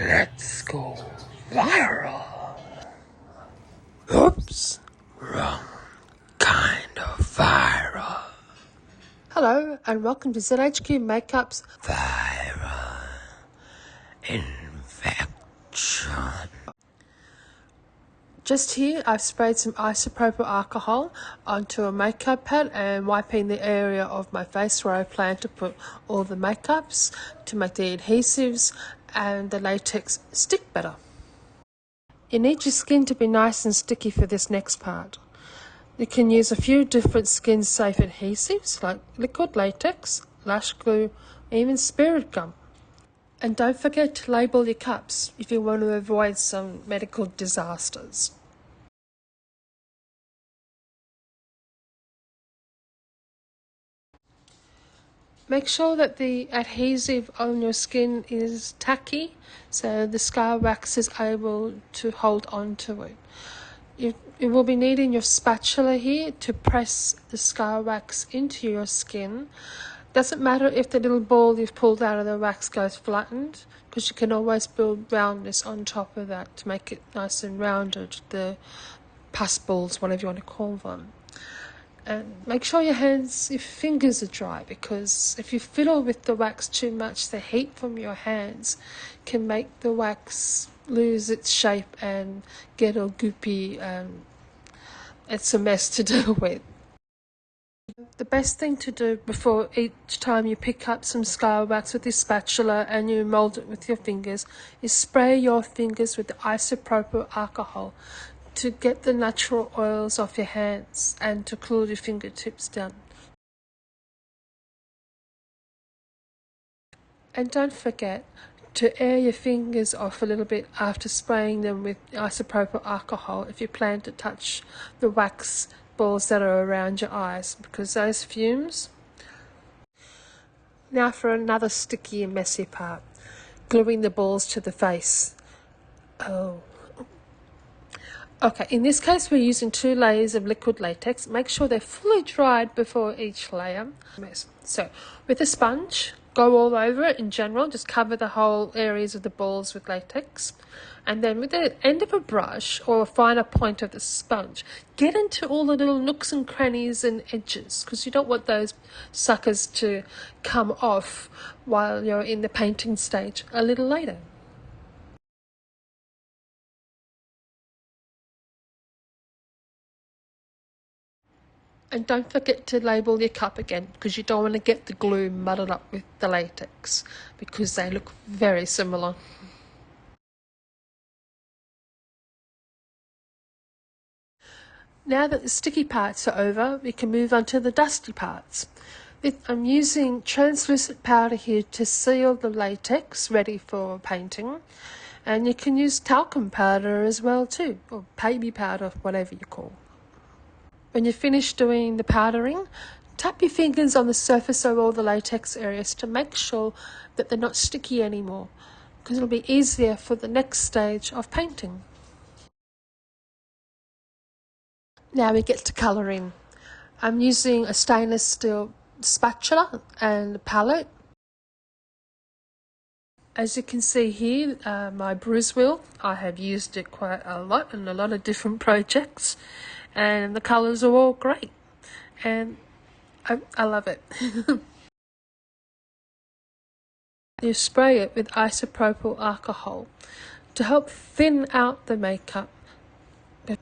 Let's go viral. Oops, wrong kind of viral. Hello and welcome to ZHQ Makeup's Viral infection. Just here, I've sprayed some isopropyl alcohol onto a makeup pad and wiping the area of my face where I plan to put all the makeups to make the adhesives and the latex stick better. You need your skin to be nice and sticky for this next part. You can use a few different skin-safe adhesives like liquid latex, lash glue, even spirit gum. And don't forget to label your cups if you want to avoid some medical disasters. Make sure that the adhesive on your skin is tacky so the scar wax is able to hold on to it. You will be needing your spatula here to press the scar wax into your skin. Doesn't matter if the little ball you've pulled out of the wax goes flattened, because you can always build roundness on top of that to make it nice and rounded, the pus balls, whatever you want to call them. And make sure your fingers are dry, because if you fiddle with the wax too much, the heat from your hands can make the wax lose its shape and get all goopy, and it's a mess to deal with. The best thing to do before each time you pick up some scar wax with your spatula and you mould it with your fingers is spray your fingers with the isopropyl alcohol to get the natural oils off your hands and to cool your fingertips down. And don't forget to air your fingers off a little bit after spraying them with isopropyl alcohol if you plan to touch the wax balls that are around your eyes, because those fumes. Now for another sticky and messy part, gluing the balls to the face. Okay, in this case we're using 2 layers of liquid latex. Make sure they're fully dried before each layer. So with a sponge, go all over it in general, just cover the whole areas of the balls with latex. And then with the end of a brush or a finer point of the sponge, get into all the little nooks and crannies and edges, because you don't want those suckers to come off while you're in the painting stage a little later. And don't forget to label your cup again, because you don't want to get the glue muddled up with the latex, because they look very similar. Now that the sticky parts are over, we can move on to the dusty parts. I'm using translucent powder here to seal the latex ready for painting. And you can use talcum powder as well too, or baby powder, whatever you call. When you're finished doing the powdering, tap your fingers on the surface of all the latex areas to make sure that they're not sticky anymore, because it'll be easier for the next stage of painting. Now we get to colouring. I'm using a stainless steel spatula and a palette. As you can see here, my Bruise wheel, I have used it quite a lot in a lot of different projects, and the colours are all great, and I love it. You spray it with isopropyl alcohol to help thin out the makeup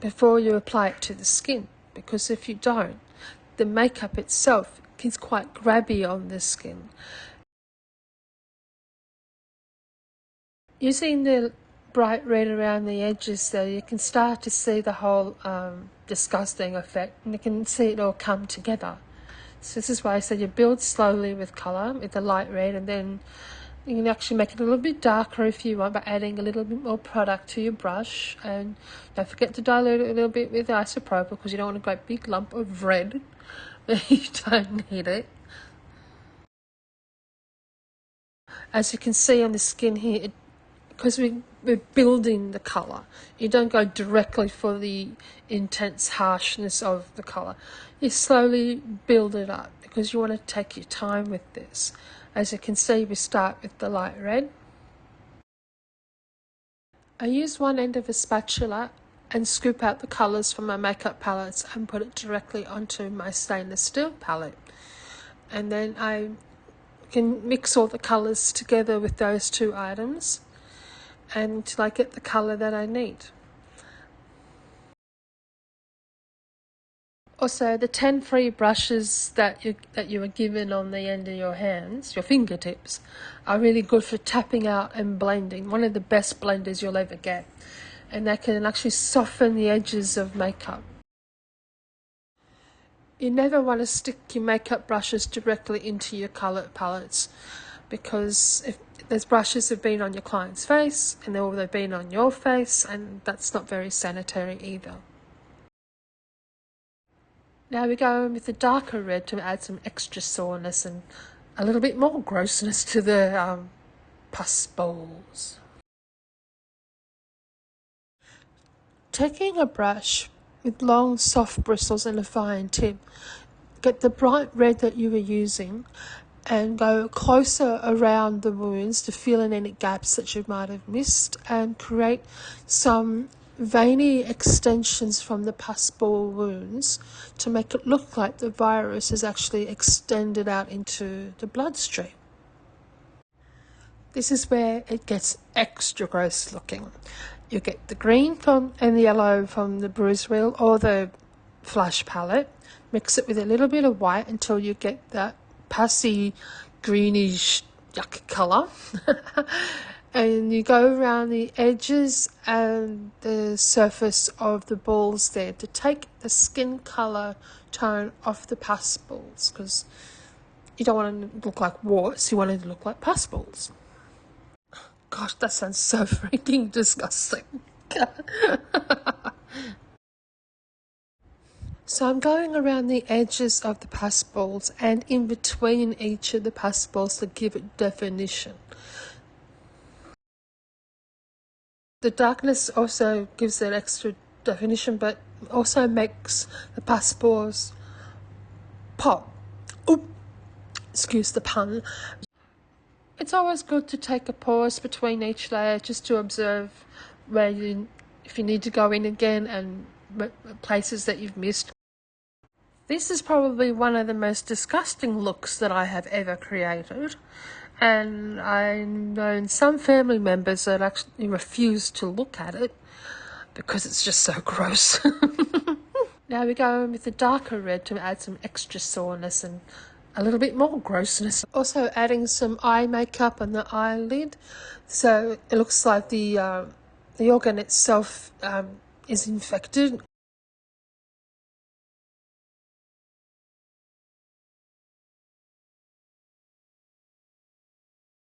before you apply it to the skin, because if you don't, the makeup itself is quite grabby on the skin. Using the bright red around the edges though, you can start to see the whole disgusting effect, and you can see it all come together. So this is why I said you build slowly with colour, with the light red, and then you can actually make it a little bit darker if you want by adding a little bit more product to your brush. And don't forget to dilute it a little bit with isopropyl, because you don't want a great big lump of red. You don't need it. As you can see on the skin here, because we're building the colour, you don't go directly for the intense harshness of the colour. You slowly build it up, because you want to take your time with this. As you can see, we start with the light red. I use one end of a spatula and scoop out the colours from my makeup palettes and put it directly onto my stainless steel palette. And then I can mix all the colours together with those two items until I get the colour that I need. Also, the 10 free brushes that you are given on the end of your hands, your fingertips, are really good for tapping out and blending. One of the best blenders you'll ever get. And they can actually soften the edges of makeup. You never want to stick your makeup brushes directly into your colour palettes, because if those brushes have been on your client's face and they've been on your face, and that's not very sanitary either. Now we go in with the darker red to add some extra soreness and a little bit more grossness to the pus balls. Taking a brush with long soft bristles and a fine tip, get the bright red that you were using and go closer around the wounds to fill in any gaps that you might have missed and create some veiny extensions from the pus ball wounds to make it look like the virus is actually extended out into the bloodstream. This is where it gets extra gross looking. You get the green and the yellow from the Bruise wheel or the flash palette, mix it with a little bit of white until you get that pussy greenish yuck colour. And you go around the edges and the surface of the balls there to take the skin colour tone off the pus balls, because you don't want it to look like warts, you want it to look like pus balls. Gosh, that sounds so freaking disgusting. So I'm going around the edges of the pus balls and in between each of the pus balls to give it definition. The darkness also gives it extra definition, but also makes the pus balls pop. Oop, excuse the pun. It's always good to take a pause between each layer just to observe if you need to go in again and places that you've missed. This is probably one of the most disgusting looks that I have ever created, and I've known some family members that actually refuse to look at it because it's just so gross. Now we go in with the darker red to add some extra soreness and a little bit more grossness. Also adding some eye makeup on the eyelid, so it looks like the organ itself is infected.